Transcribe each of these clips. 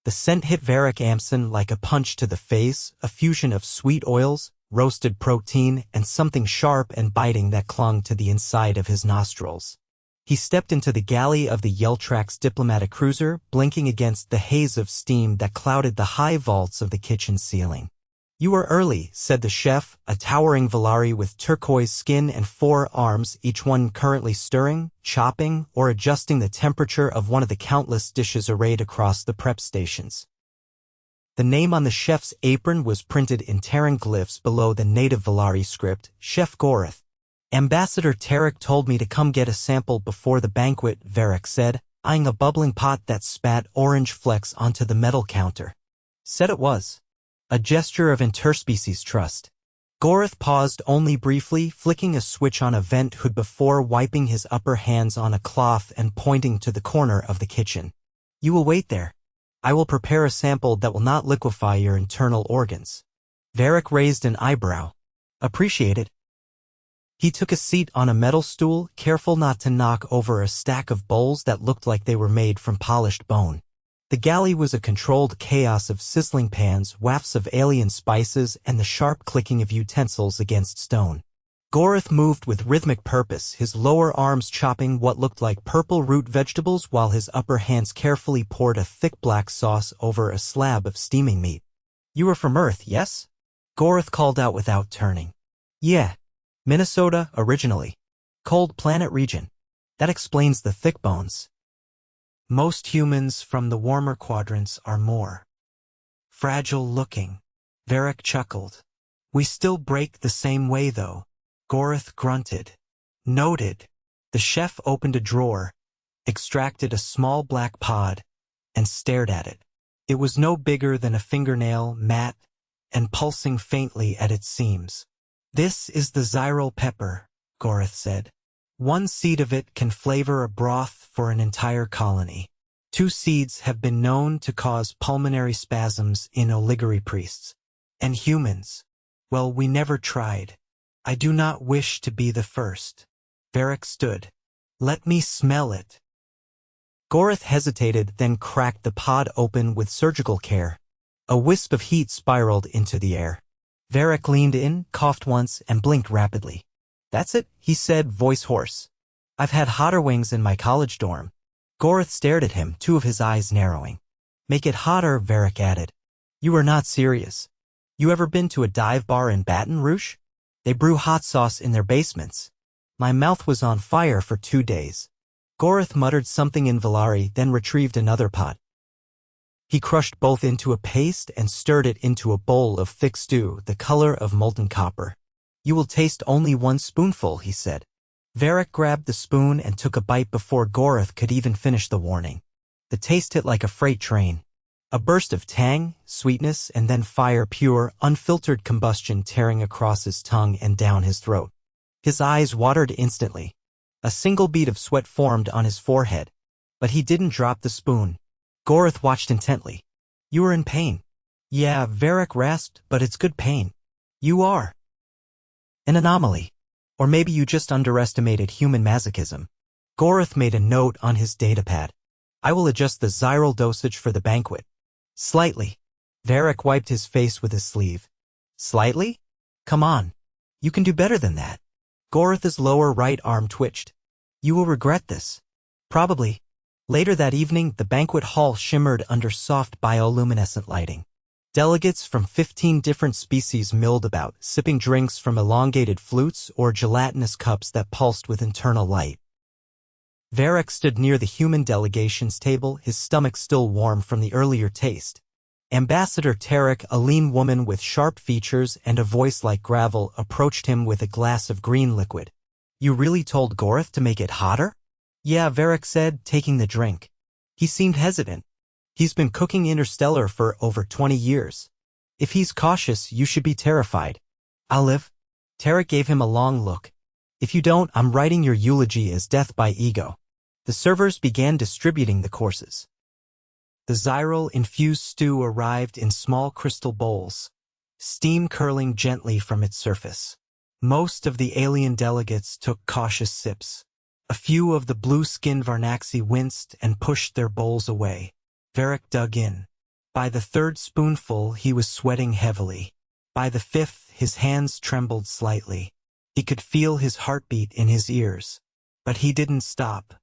The scent hit Varek Amsen like a punch to the face, a fusion of sweet oils, roasted protein, and something sharp and biting that clung to the inside of his nostrils. He stepped into the galley of the Yeltrax diplomatic cruiser, blinking against the haze of steam that clouded the high vaults of the kitchen ceiling. "You are early," said the chef, a towering Valari with turquoise skin and 4 arms, each one currently stirring, chopping, or adjusting the temperature of one of the countless dishes arrayed across the prep stations. The name on the chef's apron was printed in Terran glyphs below the native Valari script, Chef Gorith. "Ambassador Tarek told me to come get a sample before the banquet," Varek said, eyeing a bubbling pot that spat orange flecks onto the metal counter. "Said it was." A gesture of interspecies trust. Gorith paused only briefly, flicking a switch on a vent hood before wiping his upper hands on a cloth and pointing to the corner of the kitchen. "You will wait there. I will prepare a sample that will not liquefy your internal organs." Varek raised an eyebrow. "Appreciate it." He took a seat on a metal stool, careful not to knock over a stack of bowls that looked like they were made from polished bone. The galley was a controlled chaos of sizzling pans, wafts of alien spices, and the sharp clicking of utensils against stone. Gorith moved with rhythmic purpose, his lower arms chopping what looked like purple root vegetables while his upper hands carefully poured a thick black sauce over a slab of steaming meat. "You are from Earth, yes?" Gorith called out without turning. "Yeah. Minnesota, originally. Cold planet region. That explains the thick bones. Most humans from the warmer quadrants are more fragile looking." Varek chuckled. "We still break the same way, though." Gorith grunted. "Noted." The chef opened a drawer, extracted a small black pod, and stared at it. It was no bigger than a fingernail, matte, and pulsing faintly at its seams. "This is the Xirell pepper," Gorith said. "One seed of it can flavor a broth for an entire colony. 2 seeds have been known to cause pulmonary spasms in oligary priests. And humans, well, we never tried. I do not wish to be the first." Varek stood. "Let me smell it." Gorith hesitated, then cracked the pod open with surgical care. A wisp of heat spiraled into the air. Varek leaned in, coughed once, and blinked rapidly. "That's it," he said, voice hoarse. "I've had hotter wings in my college dorm." Gorith stared at him, 2 of his eyes narrowing. "Make it hotter," Varek added. "You are not serious. You ever been to a dive bar in Baton Rouge? They brew hot sauce in their basements. My mouth was on fire for 2 days." Gorith muttered something in Valari, then retrieved another pot. He crushed both into a paste and stirred it into a bowl of thick stew, the color of molten copper. "You will taste only 1 spoonful," he said. Varek grabbed the spoon and took a bite before Gorith could even finish the warning. The taste hit like a freight train. A burst of tang, sweetness, and then fire, pure, unfiltered combustion tearing across his tongue and down his throat. His eyes watered instantly. A single bead of sweat formed on his forehead. But he didn't drop the spoon. Gorith watched intently. "You are in pain." "Yeah," Varek rasped, "but it's good pain." "You are an anomaly. Or maybe you just underestimated human masochism." Gorith made a note on his datapad. "I will adjust the Xirell dosage for the banquet." "Slightly." Varek wiped his face with his sleeve. "Slightly? Come on. You can do better than that." Gorith's lower right arm twitched. "You will regret this." "Probably." Later that evening, the banquet hall shimmered under soft bioluminescent lighting. Delegates from 15 different species milled about, sipping drinks from elongated flutes or gelatinous cups that pulsed with internal light. Varek stood near the human delegations table, his stomach still warm from the earlier taste. Ambassador Tarek, a lean woman with sharp features and a voice like gravel, approached him with a glass of green liquid. "You really told Gorith to make it hotter?" "Yeah," Varek said, taking the drink. He seemed hesitant. "He's been cooking Interstellar for over 20 years. If he's cautious, you should be terrified." "I'll live." Tarek gave him a long look. "If you don't, I'm writing your eulogy as death by ego." The servers began distributing the courses. The Xirell-infused stew arrived in small crystal bowls, steam curling gently from its surface. Most of the alien delegates took cautious sips. A few of the blue-skinned Varnaxi winced and pushed their bowls away. Varek dug in. By the third spoonful, he was sweating heavily. By the fifth, his hands trembled slightly. He could feel his heartbeat in his ears. But he didn't stop.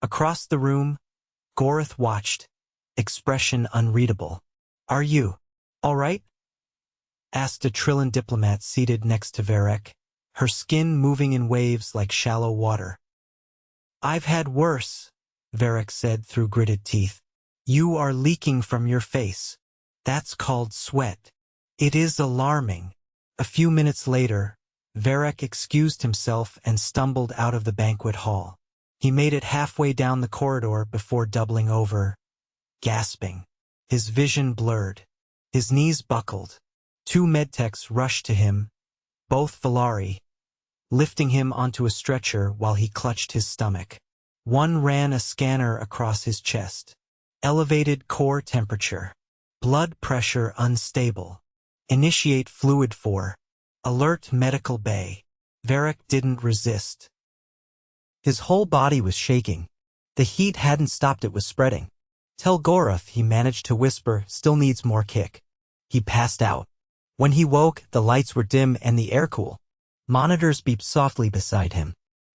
Across the room, Goroth watched, expression unreadable. "Are you all right?" asked a Trillan diplomat seated next to Varek, her skin moving in waves like shallow water. "I've had worse," Varek said through gritted teeth. "You are leaking from your face. That's called sweat. It is alarming." A few minutes later, Varek excused himself and stumbled out of the banquet hall. He made it halfway down the corridor before doubling over, gasping. His vision blurred. His knees buckled. Two medtechs rushed to him, both Valari, lifting him onto a stretcher while he clutched his stomach. One ran a scanner across his chest. Elevated core temperature. Blood pressure unstable. Initiate fluid for. Alert medical bay. Varek didn't resist. His whole body was shaking. The heat hadn't stopped, it was spreading. "Tell Goroth," he managed to whisper, "still needs more kick." He passed out. When he woke, the lights were dim and the air cool. Monitors beeped softly beside him.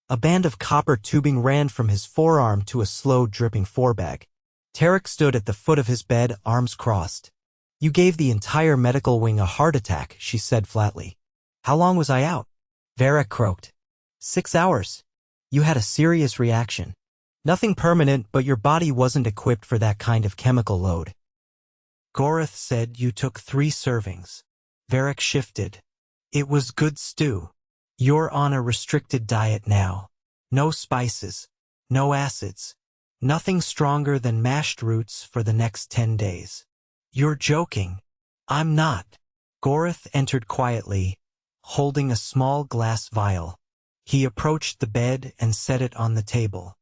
A band of copper tubing ran from his forearm to a slow dripping forebag. Tarek stood at the foot of his bed, arms crossed. "You gave the entire medical wing a heart attack," she said flatly. "How long was I out?" Varek croaked. 6 hours. You had a serious reaction. Nothing permanent, but your body wasn't equipped for that kind of chemical load. Goroth said you took 3 servings. Varek shifted. "It was good stew. You're on a restricted diet now. No spices. No acids. Nothing stronger than mashed roots for the next 10 days. You're joking." "I'm not." Goroth entered quietly, holding a small glass vial. He approached the bed and set it on the table.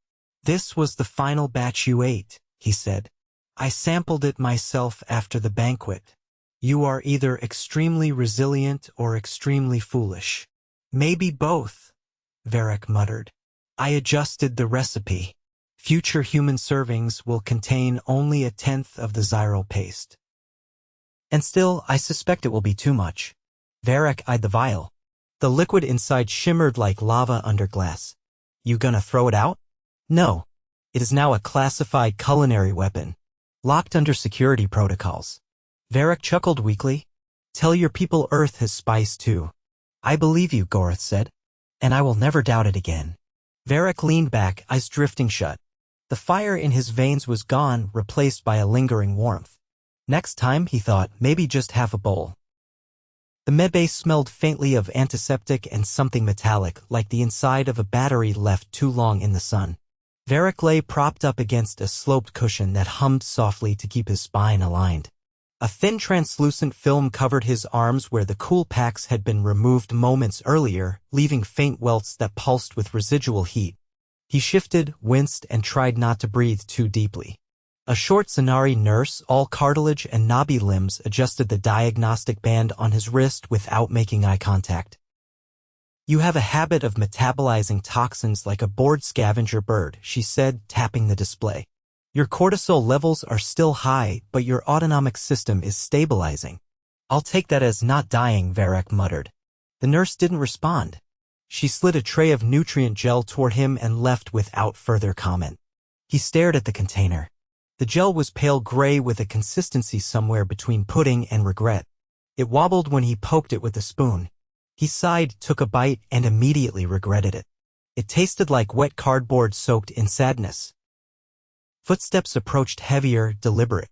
"This was the final batch you ate," he said. "I sampled it myself after the banquet. You are either extremely resilient or extremely foolish." "Maybe both," Varek muttered. "I adjusted the recipe. Future human servings will contain only 1/10 of the Xirell paste. And still, I suspect it will be too much." Varek eyed the vial. The liquid inside shimmered like lava under glass. "You gonna throw it out?" "No. It is now a classified culinary weapon, locked under security protocols." Varek chuckled weakly. "Tell your people Earth has spice too." "I believe you," Goroth said, "and I will never doubt it again." Varek leaned back, eyes drifting shut. The fire in his veins was gone, replaced by a lingering warmth. Next time, he thought, maybe just half a bowl. The medbay smelled faintly of antiseptic and something metallic, like the inside of a battery left too long in the sun. Varek lay propped up against a sloped cushion that hummed softly to keep his spine aligned. A thin translucent film covered his arms where the cool packs had been removed moments earlier, leaving faint welts that pulsed with residual heat. He shifted, winced, and tried not to breathe too deeply. A short Zanari nurse, all cartilage and knobby limbs, adjusted the diagnostic band on his wrist without making eye contact. "You have a habit of metabolizing toxins like a bored scavenger bird," she said, tapping the display. "Your cortisol levels are still high, but your autonomic system is stabilizing." "I'll take that as not dying," Varek muttered. The nurse didn't respond. She slid a tray of nutrient gel toward him and left without further comment. He stared at the container. The gel was pale gray with a consistency somewhere between pudding and regret. It wobbled when he poked it with a spoon. He sighed, took a bite, and immediately regretted it. It tasted like wet cardboard soaked in sadness. Footsteps approached, heavier, deliberate.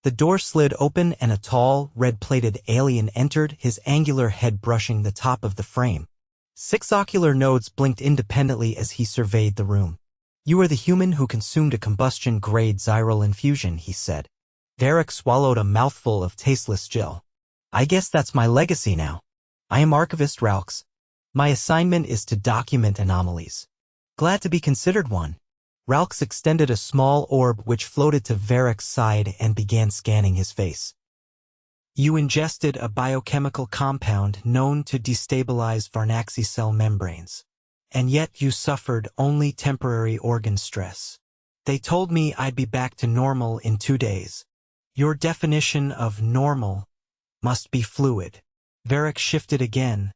The door slid open and a tall, red-plated alien entered, his angular head brushing the top of the frame. 6 ocular nodes blinked independently as he surveyed the room. "You are the human who consumed a combustion-grade Xirell infusion," he said. Varek swallowed a mouthful of tasteless gel. "I guess that's my legacy now. I am Archivist Ralks. My assignment is to document anomalies." "Glad to be considered one." Ralks extended a small orb which floated to Varek's side and began scanning his face. "You ingested a biochemical compound known to destabilize Varnaxi cell membranes. And yet you suffered only temporary organ stress. They told me I'd be back to normal in 2 days. Your definition of normal must be fluid. Varek shifted again,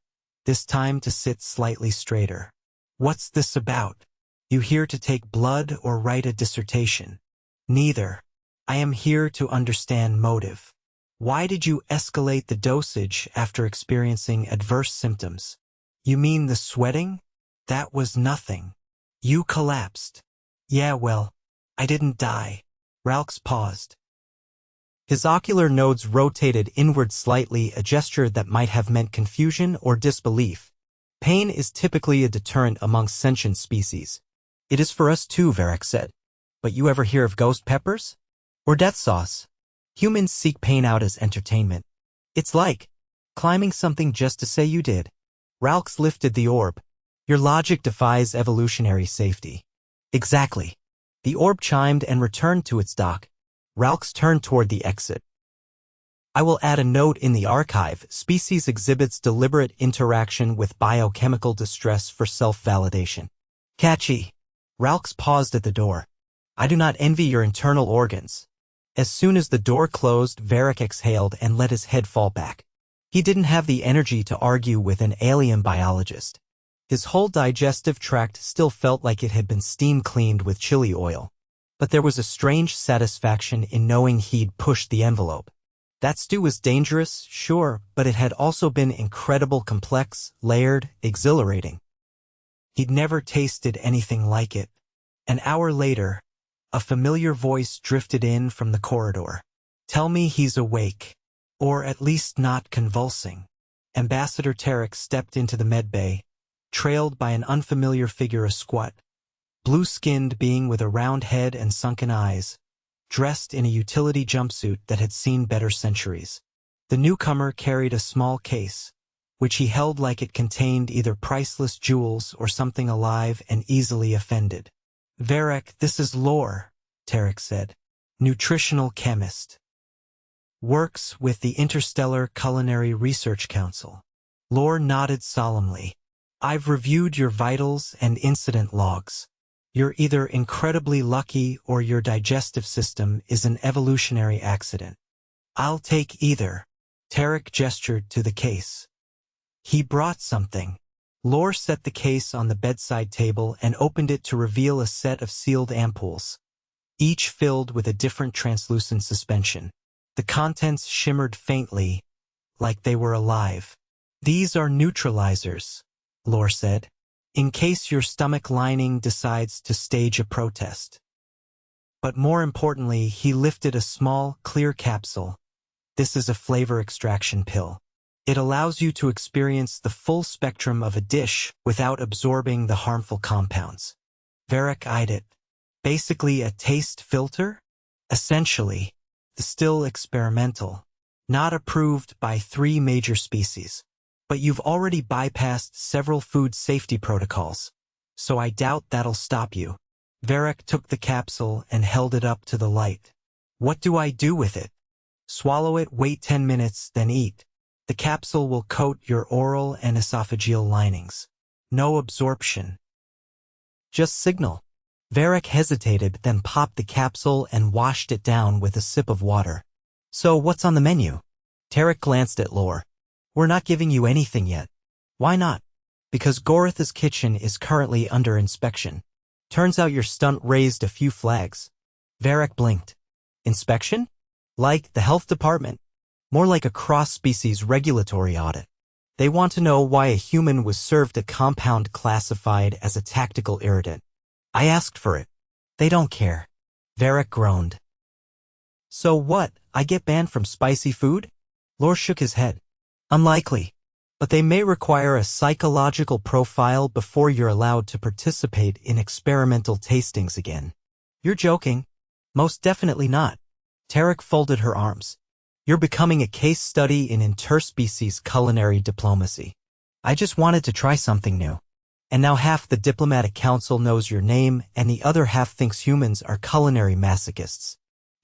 this time to sit slightly straighter. What's this about? You here to take blood or write a dissertation? Neither. I am here to understand motive. Why did you escalate the dosage after experiencing adverse symptoms? You mean the sweating? That was nothing. You collapsed. Yeah, well, I didn't die. Ralks paused. His ocular nodes rotated inward slightly, a gesture that might have meant confusion or disbelief. Pain is typically a deterrent amongst sentient species. It is for us too, Varek said. But you ever hear of ghost peppers? Or death sauce? Humans seek pain out as entertainment. It's like climbing something just to say you did. Ralks lifted the orb. Your logic defies evolutionary safety. Exactly. The orb chimed and returned to its dock. Ralks turned toward the exit. I will add a note in the archive. Species exhibits deliberate interaction with biochemical distress for self-validation. Catchy. Ralks paused at the door. I do not envy your internal organs. As soon as the door closed, Varek exhaled and let his head fall back. He didn't have the energy to argue with an alien biologist. His whole digestive tract still felt like it had been steam-cleaned with chili oil. But there was a strange satisfaction in knowing he'd pushed the envelope. That stew was dangerous, sure, but it had also been incredible, complex, layered, exhilarating. He'd never tasted anything like it. An hour later, a familiar voice drifted in from the corridor. Tell me he's awake. Or at least not convulsing. Ambassador Tarek stepped into the medbay, trailed by an unfamiliar figure, a squat, blue-skinned being with a round head and sunken eyes, dressed in a utility jumpsuit that had seen better centuries. The newcomer carried a small case, which he held like it contained either priceless jewels or something alive and easily offended. Varek, this is Lore, Tarek said. Nutritional chemist. Works with the Interstellar Culinary Research Council. Lore nodded solemnly. I've reviewed your vitals and incident logs. You're either incredibly lucky or your digestive system is an evolutionary accident. I'll take either. Tarek gestured to the case. He brought something. Lore set the case on the bedside table and opened it to reveal a set of sealed ampoules, each filled with a different translucent suspension. The contents shimmered faintly, like they were alive. These are neutralizers, Lore said, in case your stomach lining decides to stage a protest. But more importantly, he lifted a small, clear capsule. This is a flavor extraction pill. It allows you to experience the full spectrum of a dish without absorbing the harmful compounds. Varek eyed it. Basically a taste filter? Essentially. Still experimental. Not approved by 3 major species. But you've already bypassed several food safety protocols. So I doubt that'll stop you. Varek took the capsule and held it up to the light. What do I do with it? Swallow it, wait 10 minutes, then eat. The capsule will coat your oral and esophageal linings. No absorption. Just signal. Varek hesitated, then popped the capsule and washed it down with a sip of water. So what's on the menu? Tarek glanced at Lore. We're not giving you anything yet. Why not? Because Goratha's kitchen is currently under inspection. Turns out your stunt raised a few flags. Varek blinked. Inspection? Like the health department. More like a cross-species regulatory audit. They want to know why a human was served a compound classified as a tactical irritant. I asked for it. They don't care. Varek groaned. So what, I get banned from spicy food? Lore shook his head. Unlikely. But they may require a psychological profile before you're allowed to participate in experimental tastings again. You're joking. Most definitely not. Tarek folded her arms. You're becoming a case study in interspecies culinary diplomacy. I just wanted to try something new. And now half the diplomatic council knows your name and the other half thinks humans are culinary masochists.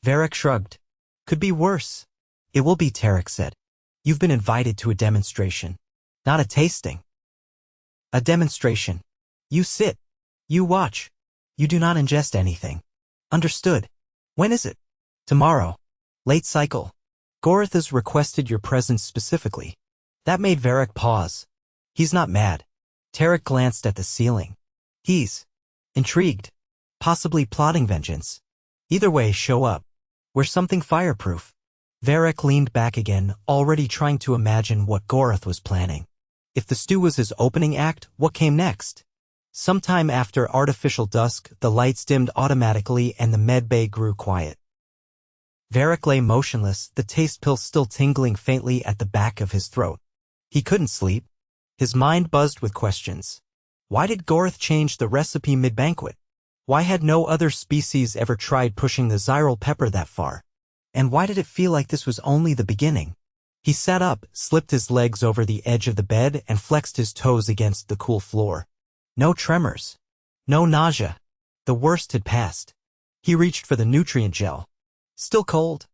Varek shrugged. Could be worse. It will be, Tarek said. You've been invited to a demonstration. Not a tasting. A demonstration. You sit. You watch. You do not ingest anything. Understood. When is it? Tomorrow. Late cycle. Gorith has requested your presence specifically. That made Varek pause. He's not mad. Tarek glanced at the ceiling. He's intrigued. Possibly plotting vengeance. Either way, show up. We're something fireproof. Varek leaned back again, already trying to imagine what Gorith was planning. If the stew was his opening act, what came next? Sometime after artificial dusk, the lights dimmed automatically and the medbay grew quiet. Varek lay motionless, the taste pill still tingling faintly at the back of his throat. He couldn't sleep. His mind buzzed with questions. Why did Gorith change the recipe mid-banquet? Why had no other species ever tried pushing the Xirell pepper that far? And why did it feel like this was only the beginning? He sat up, slipped his legs over the edge of the bed and flexed his toes against the cool floor. No tremors. No nausea. The worst had passed. He reached for the nutrient gel. Still cold.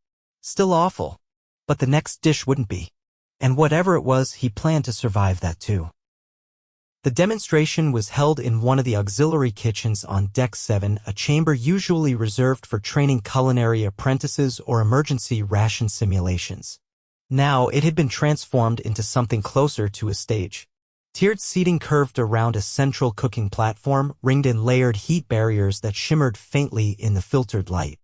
Still awful. But the next dish wouldn't be. And whatever it was, he planned to survive that too. The demonstration was held in one of the auxiliary kitchens on Deck 7, a chamber usually reserved for training culinary apprentices or emergency ration simulations. Now it had been transformed into something closer to a stage. Tiered seating curved around a central cooking platform, ringed in layered heat barriers that shimmered faintly in the filtered light.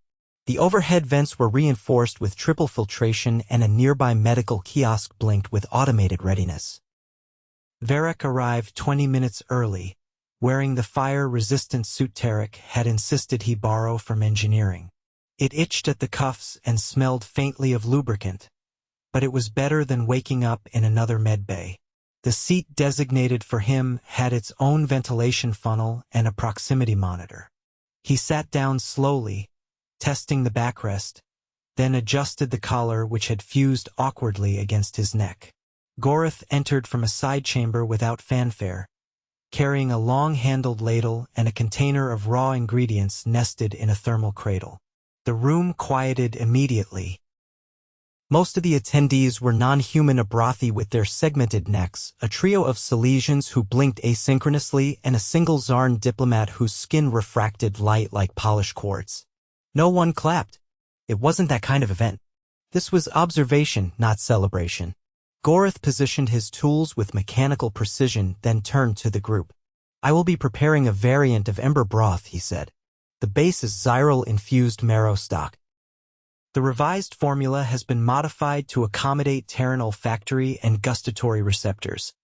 The overhead vents were reinforced with triple filtration and a nearby medical kiosk blinked with automated readiness. Varek arrived 20 minutes early, wearing the fire-resistant suit Tarek had insisted he borrow from engineering. It itched at the cuffs and smelled faintly of lubricant, but it was better than waking up in another medbay. The seat designated for him had its own ventilation funnel and a proximity monitor. He sat down slowly, testing the backrest, then adjusted the collar which had fused awkwardly against his neck. Gorith entered from a side chamber without fanfare, carrying a long-handled ladle and a container of raw ingredients nested in a thermal cradle. The room quieted immediately. Most of the attendees were non-human Abrathi with their segmented necks, a trio of Silesians who blinked asynchronously, and a single Zarn diplomat whose skin refracted light like polished quartz. No one clapped. It wasn't that kind of event. This was observation, not celebration. Gorith positioned his tools with mechanical precision, then turned to the group. I will be preparing a variant of ember broth, he said. The base is Xirell-infused marrow stock. The revised formula has been modified to accommodate Terran olfactory and gustatory receptors,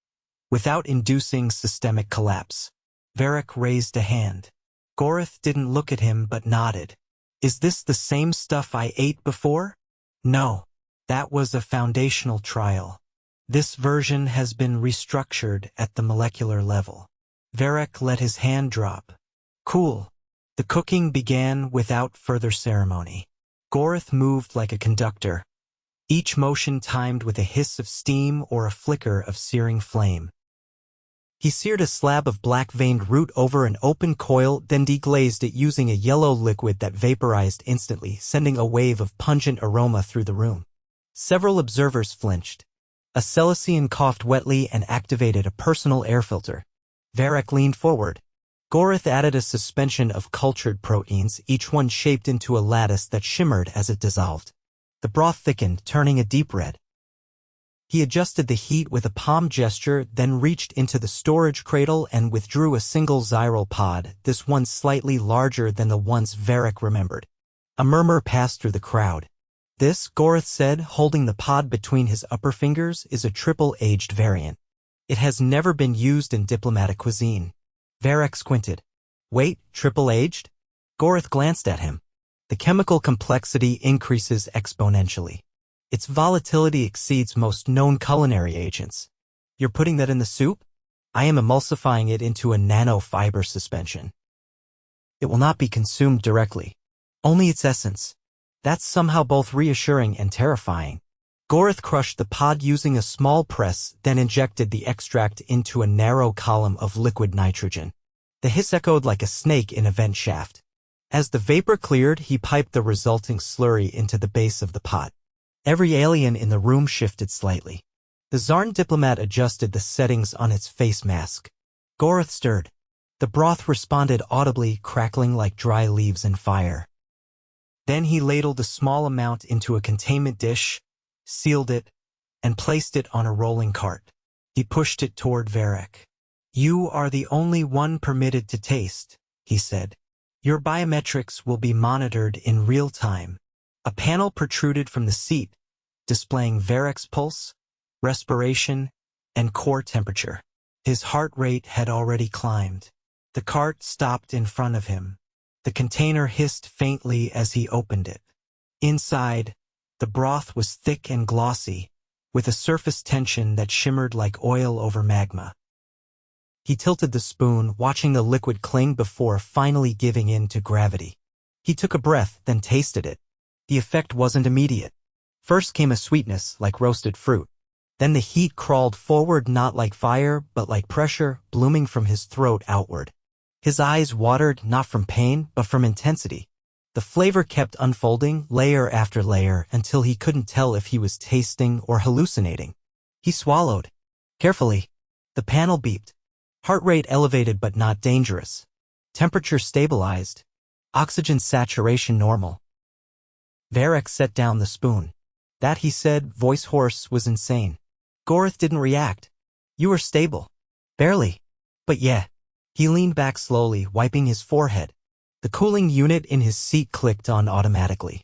without inducing systemic collapse. Varek raised a hand. Gorith didn't look at him but nodded. Is this the same stuff I ate before? No. That was a foundational trial. This version has been restructured at the molecular level. Varek let his hand drop. Cool. The cooking began without further ceremony. Gorith moved like a conductor, each motion timed with a hiss of steam or a flicker of searing flame. He seared a slab of black-veined root over an open coil, then deglazed it using a yellow liquid that vaporized instantly, sending a wave of pungent aroma through the room. Several observers flinched. A Selesian coughed wetly and activated a personal air filter. Varek leaned forward. Gorith added a suspension of cultured proteins, each one shaped into a lattice that shimmered as it dissolved. The broth thickened, turning a deep red. He adjusted the heat with a palm gesture, then reached into the storage cradle and withdrew a single Xirell pod, this one slightly larger than the ones Varek remembered. A murmur passed through the crowd. This, Gorith said, holding the pod between his upper fingers, is a triple-aged variant. It has never been used in diplomatic cuisine. Varek squinted. Wait, triple-aged? Gorith glanced at him. The chemical complexity increases exponentially. Its volatility exceeds most known culinary agents. You're putting that in the soup? I am emulsifying it into a nanofiber suspension. It will not be consumed directly. Only its essence. That's somehow both reassuring and terrifying. Gorith crushed the pod using a small press, then injected the extract into a narrow column of liquid nitrogen. The hiss echoed like a snake in a vent shaft. As the vapor cleared, he piped the resulting slurry into the base of the pot. Every alien in the room shifted slightly. The Zarn diplomat adjusted the settings on its face mask. Gorith stirred. The broth responded audibly, crackling like dry leaves in fire. Then he ladled a small amount into a containment dish, sealed it, and placed it on a rolling cart. He pushed it toward Varek. "You are the only one permitted to taste," he said. "Your biometrics will be monitored in real time." A panel protruded from the seat, displaying Varek's pulse, respiration, and core temperature. His heart rate had already climbed. The cart stopped in front of him. The container hissed faintly as he opened it. Inside, the broth was thick and glossy, with a surface tension that shimmered like oil over magma. He tilted the spoon, watching the liquid cling before finally giving in to gravity. He took a breath, then tasted it. The effect wasn't immediate. First came a sweetness, like roasted fruit. Then the heat crawled forward, not like fire, but like pressure, blooming from his throat outward. His eyes watered, not from pain, but from intensity. The flavor kept unfolding, layer after layer, until he couldn't tell if he was tasting or hallucinating. He swallowed. Carefully. The panel beeped. Heart rate elevated but not dangerous. Temperature stabilized. Oxygen saturation normal. Varek set down the spoon. "That," he said, voice hoarse, "was insane." Gorith didn't react. "You were stable." "Barely. But yeah." He leaned back slowly, wiping his forehead. The cooling unit in his seat clicked on automatically.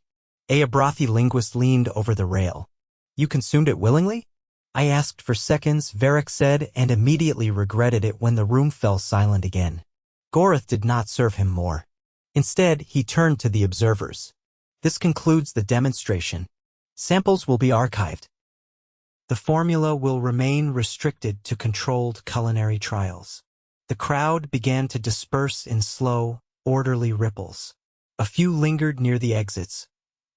A brothy linguist leaned over the rail. "You consumed it willingly?" "I asked for seconds," Varek said, and immediately regretted it when the room fell silent again. Gorith did not serve him more. Instead, he turned to the observers. "This concludes the demonstration. Samples will be archived. The formula will remain restricted to controlled culinary trials." The crowd began to disperse in slow, orderly ripples. A few lingered near the exits,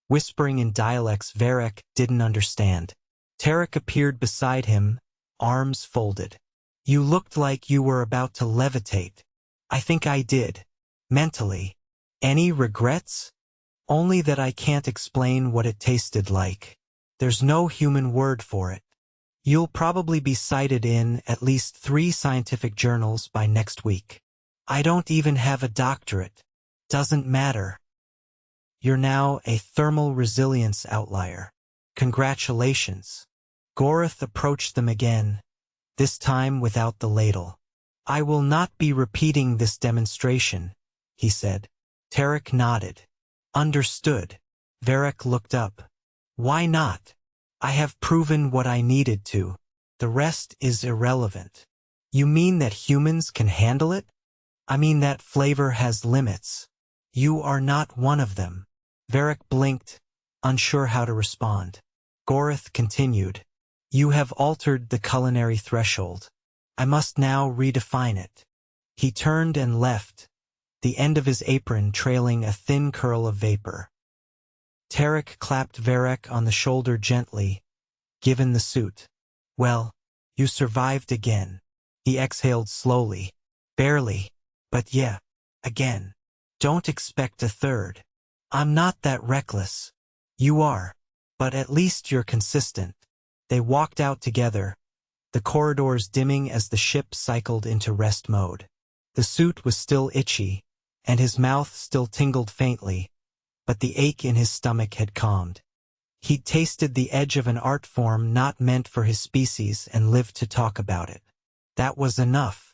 whispering in dialects Varek didn't understand. Tarek appeared beside him, arms folded. "You looked like you were about to levitate." "I think I did. Mentally." "Any regrets?" "Only that I can't explain what it tasted like. There's no human word for it. You'll probably be cited in at least 3 scientific journals by next week. I don't even have a doctorate. Doesn't matter. You're now a thermal resilience outlier. Congratulations." Gorith approached them again, this time without the ladle. "I will not be repeating this demonstration," he said. Tarek nodded. "Understood." Varek looked up. "Why not? I have proven what I needed to. The rest is irrelevant." "You mean that humans can handle it?" "I mean that flavor has limits. You are not one of them." Varek blinked, unsure how to respond. Gorith continued. "You have altered the culinary threshold. I must now redefine it." He turned and left, the end of his apron trailing a thin curl of vapor. Tarek clapped Varek on the shoulder gently, given the suit. "Well, you survived again." He exhaled slowly. "Barely. But yeah, again. Don't expect a third. I'm not that reckless." "You are. But at least you're consistent." They walked out together, the corridors dimming as the ship cycled into rest mode. The suit was still itchy, and his mouth still tingled faintly, but the ache in his stomach had calmed. He'd tasted the edge of an art form not meant for his species and lived to talk about it. That was enough.